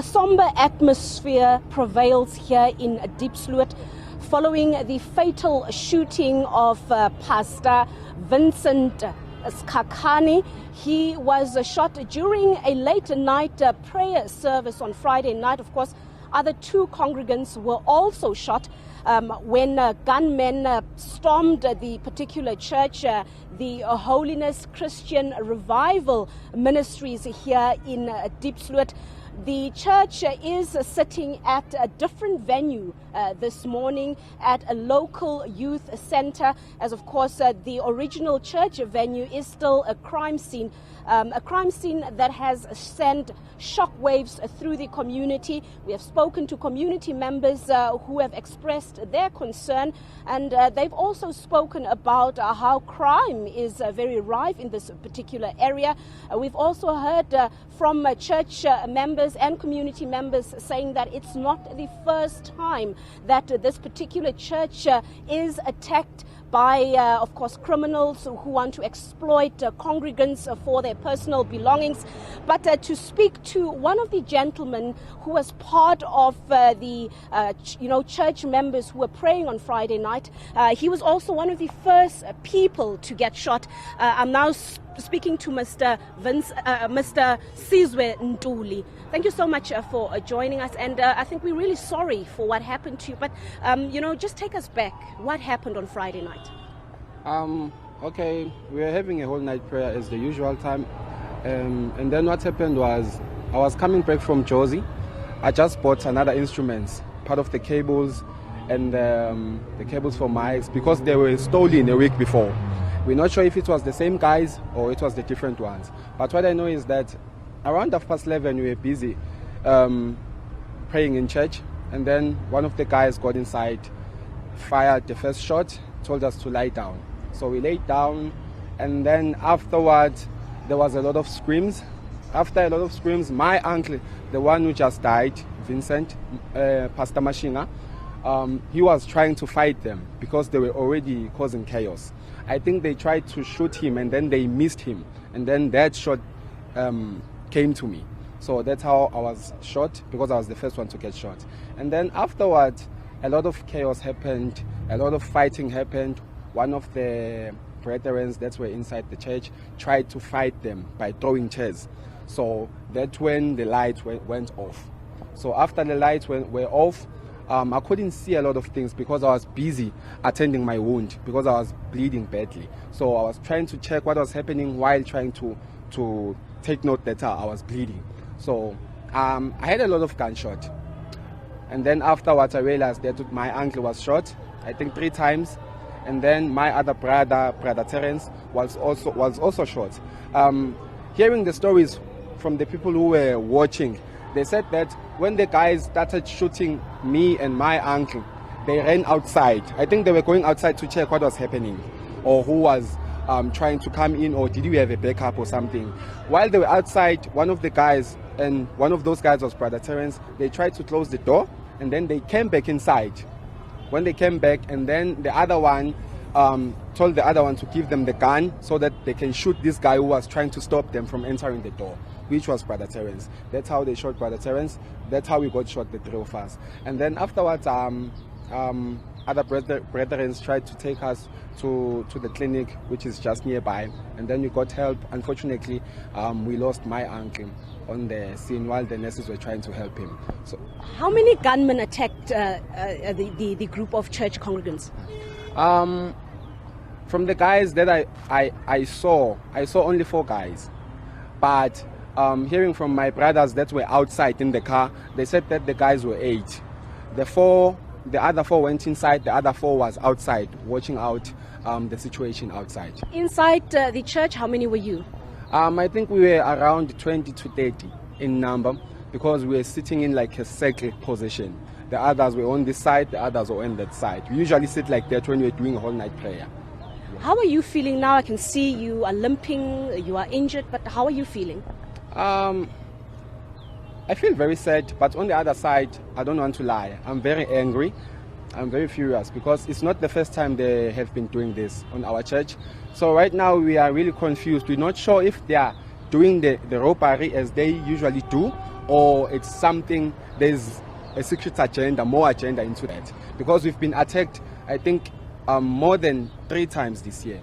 A somber atmosphere prevails here in Diepsloot following the fatal shooting of Pastor VINCENT SKHAKHANE. He was shot during a late night prayer service on Friday night. Of course, other two congregants were also shot when gunmen stormed the particular church, the Holiness Christian Revival Ministries here in Diepsloot. The church is sitting at a different venue this morning at a local youth center, as of course the original church venue is still a crime scene that has sent shockwaves through the community. We have spoken to community members who have expressed their concern, and they've also spoken about how crime is very rife in this particular area. We've also heard from church members and community members saying that it's not the first time that this particular church is attacked by, of course, criminals who want to exploit congregants for their personal belongings. But to speak to one of the gentlemen who was part of the church members who were praying on Friday night, he was also one of the first people to get shot. I'm now speaking to Mr. Sizwe Ntuli. Thank you so much for joining us, and I think we're really sorry for what happened to you, but just take us back. What happened on Friday night? Okay, we were having a whole night prayer as the usual time, and then what happened was I was coming back from Josie. I just bought another instruments, part of the cables and the cables for mics, because they were stolen a week before. We're not sure if it was the same guys or it was the different ones. But what I know is that around 11:30 we were busy praying in church, and then one of the guys got inside, fired the first shot, told us to lie down. So we laid down, and then afterwards there was a lot of screams. After a lot of screams, my uncle, the one who just died, Vincent, Pastor Mashinga, he was trying to fight them because they were already causing chaos. I think they tried to shoot him, and then they missed him, and then that shot came to me. So that's how I was shot, because I was the first one to get shot. And then afterwards, a lot of chaos happened, a lot of fighting happened. One of the brethren that were inside the church tried to fight them by throwing chairs. So that's when the lights went off. So after the lights were off, I couldn't see a lot of things because I was busy attending my wound, because I was bleeding badly. So I was trying to check what was happening while trying to take note that I was bleeding. So I had a lot of gunshot. And then afterwards I realized that my uncle was shot, I think 3 times. And then my other brother Terence, was also shot. Hearing the stories from the people who were watching, they said that when the guys started shooting me and my uncle, they ran outside. I think they were going outside to check what was happening, or who was trying to come in, or did we have a backup or something. While they were outside, one of the guys, and one of those guys was Brother Terence, they tried to close the door, and then they came back inside. When they came back, and then the other one told the other one to give them the gun so that they can shoot this guy who was trying to stop them from entering the door, which was Brother Terence. That's how they shot Brother Terence. That's how we got shot, the 3 of us. And then afterwards, other brethren tried to take us to the clinic, which is just nearby. And then we got help. Unfortunately, we lost my uncle on the scene while the nurses were trying to help him. So, how many gunmen attacked the group of church congregants? From the guys that I saw only 4 guys. But hearing from my brothers that were outside in the car, they said that the guys were 8. The other 4 went inside, the other 4 was outside, watching out the situation outside. Inside the church, how many were you? I think we were around 20 to 30 in number, because we were sitting in like a circle position. The others were on this side, the others were on that side. We usually sit like that when we're doing a whole night prayer. How are you feeling now? I can see you are limping, you are injured, but how are you feeling? I feel very sad, but on the other side, I don't want to lie. I'm very angry. I'm very furious, because it's not the first time they have been doing this on our church. So right now we are really confused. We're not sure if they are doing the robbery as they usually do, or it's something, there's a secret agenda, more agenda into that. Because we've been attacked, I think, more than 3 times this year.